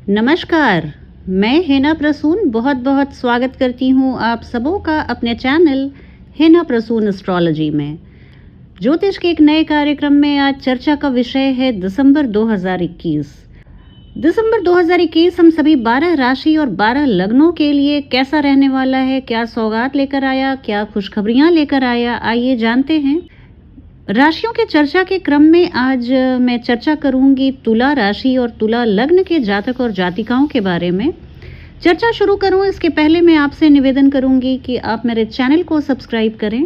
नमस्कार, मैं हिना प्रसून बहुत बहुत स्वागत करती हूँ आप सबों का अपने चैनल हिना प्रसून एस्ट्रोलॉजी में। ज्योतिष के एक नए कार्यक्रम में आज चर्चा का विषय है दिसंबर 2021। दिसंबर 2021 हम सभी 12 राशि और 12 लग्नों के लिए कैसा रहने वाला है, क्या सौगात लेकर आया, क्या खुशखबरियां लेकर आया, आइए जानते हैं। राशियों के चर्चा के क्रम में आज मैं चर्चा करूंगी तुला राशि और तुला लग्न के जातक और जातिकाओं के बारे में। चर्चा शुरू करूं इसके पहले मैं आपसे निवेदन करूंगी कि आप मेरे चैनल को सब्सक्राइब करें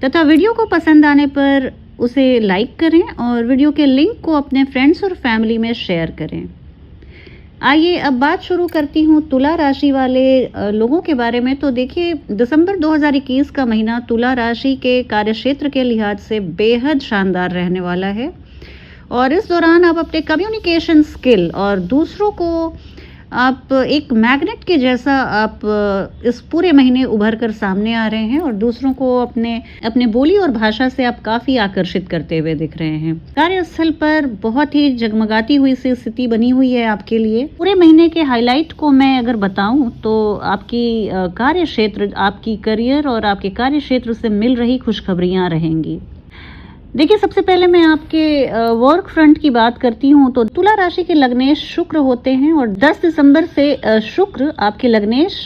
तथा वीडियो को पसंद आने पर उसे लाइक करें और वीडियो के लिंक को अपने फ्रेंड्स और फैमिली में शेयर करें। आइए अब बात शुरू करती हूँ तुला राशि वाले लोगों के बारे में। तो देखिए, दिसंबर 2021 का महीना तुला राशि के कार्यक्षेत्र के लिहाज से बेहद शानदार रहने वाला है और इस दौरान आप अपने कम्युनिकेशन स्किल और दूसरों को आप एक मैग्नेट के जैसा आप इस पूरे महीने उभर कर सामने आ रहे हैं और दूसरों को अपने बोली और भाषा से आप काफ़ी आकर्षित करते हुए दिख रहे हैं। कार्यस्थल पर बहुत ही जगमगाती हुई सी स्थिति बनी हुई है आपके लिए। पूरे महीने के हाईलाइट को मैं अगर बताऊं तो आपकी कार्य क्षेत्र, आपकी करियर और आपके कार्य क्षेत्र से मिल रही खुशखबरियां रहेंगी। देखिए, सबसे पहले मैं आपके वर्क फ्रंट की बात करती हूँ तो तुला राशि के लग्नेश शुक्र होते हैं और 10 दिसंबर से शुक्र आपके लग्नेश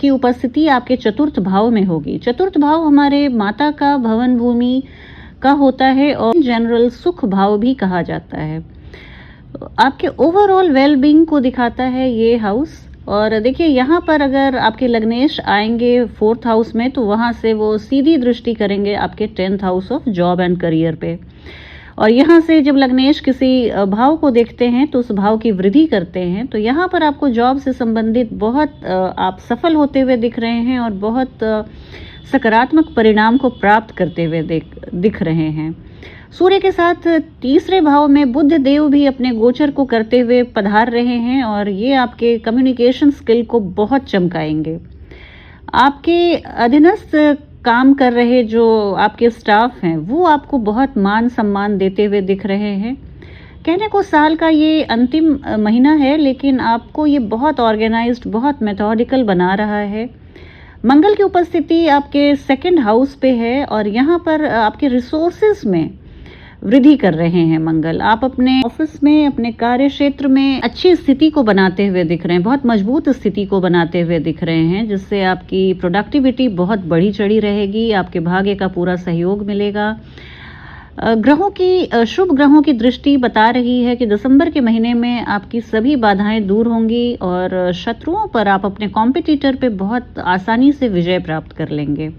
की उपस्थिति आपके चतुर्थ भाव में होगी। चतुर्थ भाव हमारे माता का, भवन भूमि का होता है और जनरल सुख भाव भी कहा जाता है। आपके ओवरऑल वेलबींग को दिखाता है ये हाउस। और देखिए, यहाँ पर अगर आपके लग्नेश आएंगे 4th हाउस में तो वहाँ से वो सीधी दृष्टि करेंगे आपके 10th house of job and career पे। और यहाँ से जब लग्नेश किसी भाव को देखते हैं तो उस भाव की वृद्धि करते हैं। तो यहाँ पर आपको जॉब से संबंधित बहुत आप सफल होते हुए दिख रहे हैं और बहुत सकारात्मक परिणाम को प्राप्त करते हुए दिख रहे हैं। सूर्य के साथ तीसरे भाव में बुध देव भी अपने गोचर को करते हुए पधार रहे हैं और ये आपके कम्युनिकेशन स्किल को बहुत चमकाएंगे। आपके अधीनस्थ काम कर रहे जो आपके स्टाफ हैं वो आपको बहुत मान सम्मान देते हुए दिख रहे हैं। कहने को साल का ये अंतिम महीना है, लेकिन आपको ये बहुत ऑर्गेनाइज्ड, बहुत मेथोडिकल बना रहा है। मंगल की उपस्थिति आपके 2nd हाउस पे है और यहाँ पर आपके रिसोर्सेज में वृद्धि कर रहे हैं मंगल। आप अपने ऑफिस में, अपने कार्य क्षेत्र में अच्छी स्थिति को बनाते हुए दिख रहे हैं, बहुत मजबूत स्थिति को बनाते हुए दिख रहे हैं, जिससे आपकी प्रोडक्टिविटी बहुत बढ़ी चढ़ी रहेगी। आपके भाग्य का पूरा सहयोग मिलेगा। शुभ ग्रहों की दृष्टि बता रही है कि दिसंबर के महीने में आपकी सभी बाधाएं दूर होंगी और शत्रुओं पर आप अपने कॉम्पिटिटर पे बहुत आसानी से विजय प्राप्त कर लेंगे।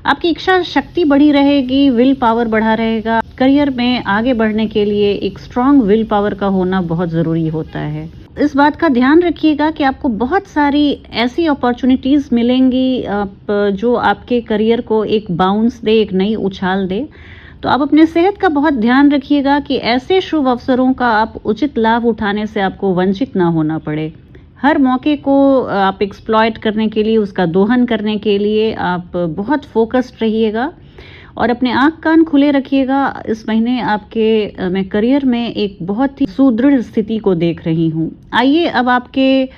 आपकी इच्छा शक्ति बढ़ी रहेगी, विल पावर बढ़ा रहेगा। करियर में आगे बढ़ने के लिए एक स्ट्रांग विल पावर का होना बहुत ज़रूरी होता है। इस बात का ध्यान रखिएगा कि आपको बहुत सारी ऐसी अपॉर्चुनिटीज़ मिलेंगी जो आपके करियर को एक बाउंस दे, एक नई उछाल दे। तो आप अपने सेहत का बहुत ध्यान रखिएगा कि ऐसे शुभ अवसरों का आप उचित लाभ उठाने से आपको वंचित ना होना पड़े। हर मौके को आप एक्सप्लॉयट करने के लिए, उसका दोहन करने के लिए आप बहुत फोकस्ड रहिएगा और अपने आँख कान खुले रखिएगा। इस महीने आपके मैं करियर में एक बहुत ही सुदृढ़ स्थिति को देख रही हूँ। आइए अब आपके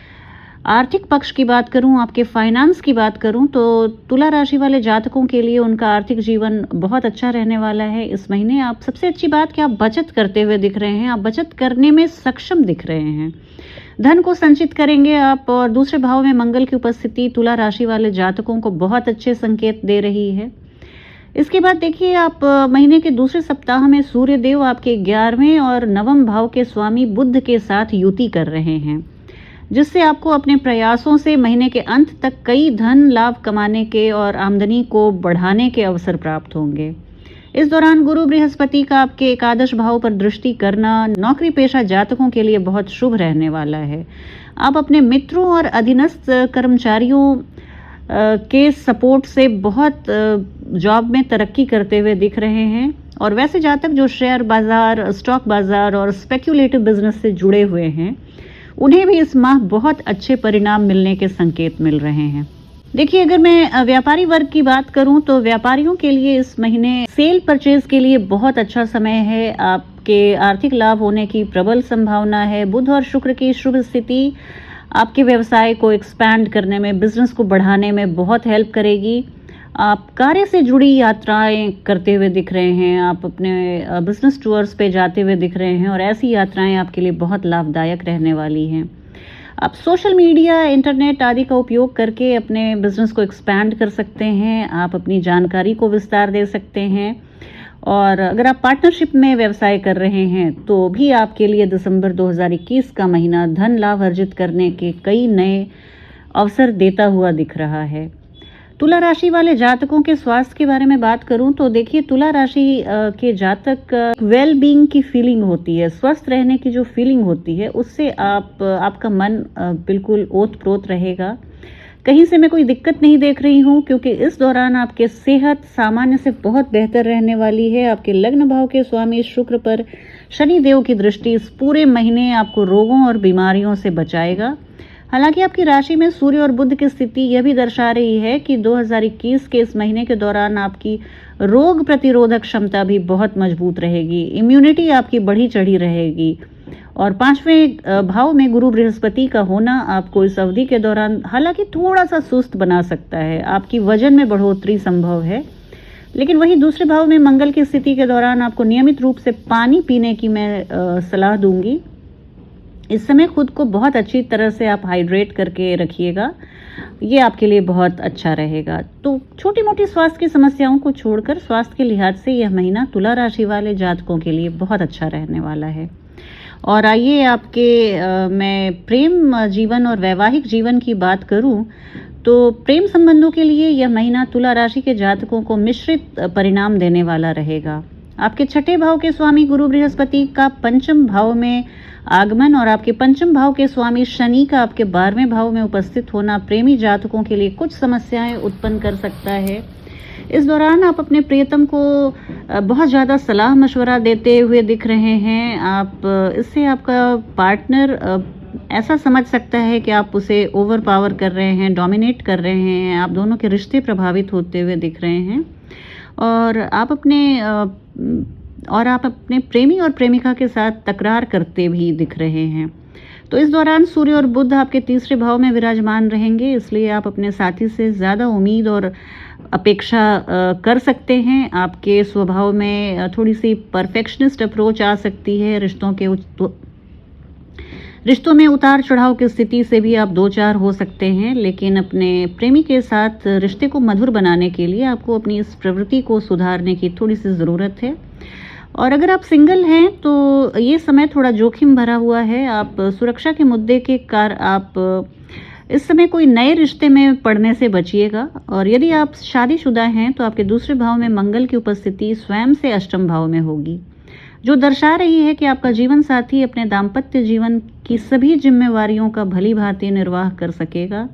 आर्थिक पक्ष की बात करूं, आपके फाइनेंस की बात करूं तो तुला राशि वाले जातकों के लिए उनका आर्थिक जीवन बहुत अच्छा रहने वाला है इस महीने। आप सबसे अच्छी बात कि आप बचत करते हुए दिख रहे हैं, आप बचत करने में सक्षम दिख रहे हैं, धन को संचित करेंगे आप। और दूसरे भाव में मंगल की उपस्थिति तुला राशि वाले जातकों को बहुत अच्छे संकेत दे रही है। इसके बाद देखिए, आप महीने के दूसरे सप्ताह में सूर्य देव आपके 11वें और 9वें भाव के स्वामी बुध के साथ युति कर रहे हैं, जिससे आपको अपने प्रयासों से महीने के अंत तक कई धन लाभ कमाने के और आमदनी को बढ़ाने के अवसर प्राप्त होंगे। इस दौरान गुरु बृहस्पति का आपके एकादश भाव पर दृष्टि करना नौकरी पेशा जातकों के लिए बहुत शुभ रहने वाला है। आप अपने मित्रों और अधीनस्थ कर्मचारियों के सपोर्ट से बहुत जॉब में तरक्की करते हुए दिख रहे हैं। और वैसे जातक जो शेयर बाजार, स्टॉक बाजार और स्पेक्यूलेटिव बिजनेस से जुड़े हुए हैं, उन्हें भी इस माह बहुत अच्छे परिणाम मिलने के संकेत मिल रहे हैं। देखिए, अगर मैं व्यापारी वर्ग की बात करूं तो व्यापारियों के लिए इस महीने सेल परचेज के लिए बहुत अच्छा समय है। आप आपके आर्थिक लाभ होने की प्रबल संभावना है। बुध और शुक्र की शुभ स्थिति आपके व्यवसाय को एक्सपैंड करने में, बिजनेस को बढ़ाने में बहुत हेल्प करेगी। आप कार्य से जुड़ी यात्राएं करते हुए दिख रहे हैं, आप अपने बिजनेस टूर्स पे जाते हुए दिख रहे हैं और ऐसी यात्राएं आपके लिए बहुत लाभदायक रहने वाली हैं। आप सोशल मीडिया, इंटरनेट आदि का उपयोग करके अपने बिजनेस को एक्सपैंड कर सकते हैं। आप अपनी जानकारी को विस्तार दे सकते हैं और अगर आप पार्टनरशिप में व्यवसाय कर रहे हैं तो भी आपके लिए दिसंबर 2021 का महीना धन लाभ अर्जित करने के कई नए अवसर देता हुआ दिख रहा है। तुला राशि वाले जातकों के स्वास्थ्य के बारे में बात करूं तो देखिए, तुला राशि के जातक वेल बीइंग की फीलिंग होती है, स्वस्थ रहने की जो फीलिंग होती है उससे आपका मन बिल्कुल ओत-प्रोत रहेगा। कहीं से मैं कोई दिक्कत नहीं देख रही हूं क्योंकि इस दौरान आपके सेहत सामान्य से बहुत बेहतर रहने वाली है। आपके लग्न भाव के स्वामी शुक्र पर शनि देव की दृष्टि इस पूरे महीने आपको रोगों और बीमारियों से बचाएगा। हालांकि आपकी राशि में सूर्य और बुध की स्थिति यह भी दर्शा रही है कि 2021 के इस महीने के दौरान आपकी रोग प्रतिरोधक क्षमता भी बहुत मजबूत रहेगी, इम्यूनिटी आपकी बढ़ी चढ़ी रहेगी। और 5वें भाव में गुरु बृहस्पति का होना आपको इस अवधि के दौरान हालांकि थोड़ा सा सुस्त बना सकता है, आपकी वजन में बढ़ोतरी संभव है। लेकिन वहीं दूसरे भाव में मंगल की स्थिति के दौरान आपको नियमित रूप से पानी पीने की मैं सलाह दूंगी। इस समय खुद को बहुत अच्छी तरह से आप हाइड्रेट करके रखिएगा, ये आपके लिए बहुत अच्छा रहेगा। तो छोटी मोटी स्वास्थ्य की समस्याओं को छोड़कर स्वास्थ्य के लिहाज से यह महीना तुला राशि वाले जातकों के लिए बहुत अच्छा रहने वाला है। और आइए मैं प्रेम जीवन और वैवाहिक जीवन की बात करूं तो प्रेम संबंधों के लिए यह महीना तुला राशि के जातकों को मिश्रित परिणाम देने वाला रहेगा। आपके छठे भाव के स्वामी गुरु बृहस्पति का पंचम भाव में आगमन और आपके पंचम भाव के स्वामी शनि का आपके 12वें भाव में उपस्थित होना प्रेमी जातकों के लिए कुछ समस्याएं उत्पन्न कर सकता है। इस दौरान आप अपने प्रियतम को बहुत ज़्यादा सलाह मशवरा देते हुए दिख रहे हैं। इससे आपका पार्टनर ऐसा समझ सकता है कि आप उसे ओवर पावर कर रहे हैं, डोमिनेट कर रहे हैं। आप दोनों के रिश्ते प्रभावित होते हुए दिख रहे हैं और आप अपने प्रेमी और प्रेमिका के साथ तकरार करते भी दिख रहे हैं। तो इस दौरान सूर्य और बुध आपके तीसरे भाव में विराजमान रहेंगे, इसलिए आप अपने साथी से ज़्यादा उम्मीद और अपेक्षा कर सकते हैं। आपके स्वभाव में थोड़ी सी परफेक्शनिस्ट अप्रोच आ सकती है। रिश्तों में उतार चढ़ाव की स्थिति से भी आप दो चार हो सकते हैं, लेकिन अपने प्रेमी के साथ रिश्ते को मधुर बनाने के लिए आपको अपनी इस प्रवृत्ति को सुधारने की थोड़ी सी ज़रूरत है। और अगर आप सिंगल हैं तो ये समय थोड़ा जोखिम भरा हुआ है। आप सुरक्षा के मुद्दे के कारण आप इस समय कोई नए रिश्ते में पड़ने से बचिएगा। और यदि आप शादीशुदा हैं तो आपके दूसरे भाव में मंगल की उपस्थिति स्वयं से अष्टम भाव में होगी, जो दर्शा रही है कि आपका जीवन साथी अपने दाम्पत्य जीवन की सभी जिम्मेवारियों का भली भांति निर्वाह कर सकेगा।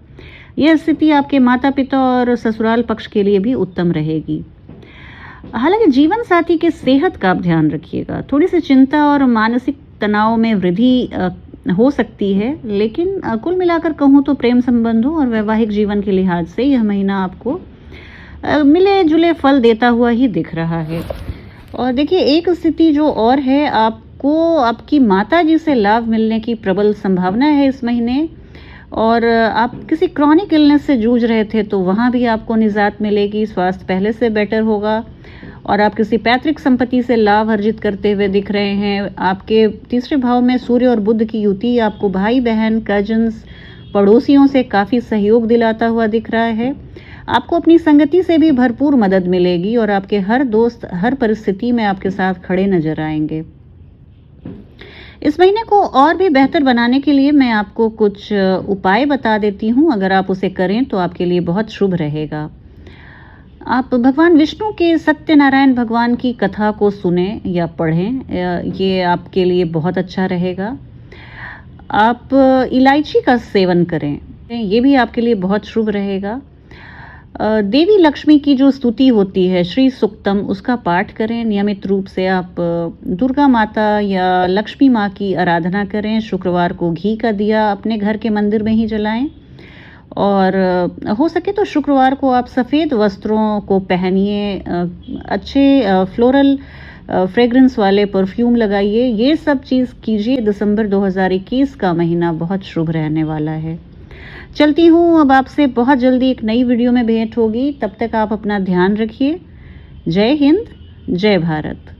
यह स्थिति आपके माता पिता और ससुराल पक्ष के लिए भी उत्तम रहेगी। हालांकि जीवन साथी के सेहत का आप ध्यान रखिएगा। थोड़ी सी चिंता और मानसिक तनाव में वृद्धि हो सकती है, लेकिन कुल मिलाकर कहूँ तो प्रेम संबंधों और वैवाहिक जीवन के लिहाज से यह महीना आपको मिले जुले फल देता हुआ ही दिख रहा है। और देखिए, एक स्थिति जो और है, आपको आपकी माता जी से लाभ मिलने की प्रबल संभावना है इस महीने। और आप किसी क्रॉनिक इलनेस से जूझ रहे थे तो वहाँ भी आपको निजात मिलेगी, स्वास्थ्य पहले से बेटर होगा। और आप किसी पैतृक संपत्ति से लाभ अर्जित करते हुए दिख रहे हैं। आपके तीसरे भाव में सूर्य और बुध की युति आपको भाई बहन, कजन्स, पड़ोसियों से काफ़ी सहयोग दिलाता हुआ दिख रहा है। आपको अपनी संगति से भी भरपूर मदद मिलेगी और आपके हर दोस्त हर परिस्थिति में आपके साथ खड़े नजर आएंगे। इस महीने को और भी बेहतर बनाने के लिए मैं आपको कुछ उपाय बता देती हूँ। अगर आप उसे करें तो आपके लिए बहुत शुभ रहेगा। आप भगवान विष्णु के सत्यनारायण भगवान की कथा को सुने या पढ़ें, ये आपके लिए बहुत अच्छा रहेगा। आप इलायची का सेवन करें, ये भी आपके लिए बहुत शुभ रहेगा। देवी लक्ष्मी की जो स्तुति होती है श्री सुक्तम, उसका पाठ करें नियमित रूप से। आप दुर्गा माता या लक्ष्मी माँ की आराधना करें। शुक्रवार को घी का दिया अपने घर के मंदिर में ही जलाएं। और हो सके तो शुक्रवार को आप सफ़ेद वस्त्रों को पहनिए, अच्छे फ्लोरल फ्रेग्रेंस वाले परफ्यूम लगाइए, ये सब चीज़ कीजिए। दिसंबर 2021 का महीना बहुत शुभ रहने वाला है। चलती हूँ, अब आपसे बहुत जल्दी एक नई वीडियो में भेंट होगी। तब तक आप अपना ध्यान रखिए। जय हिंद, जय भारत।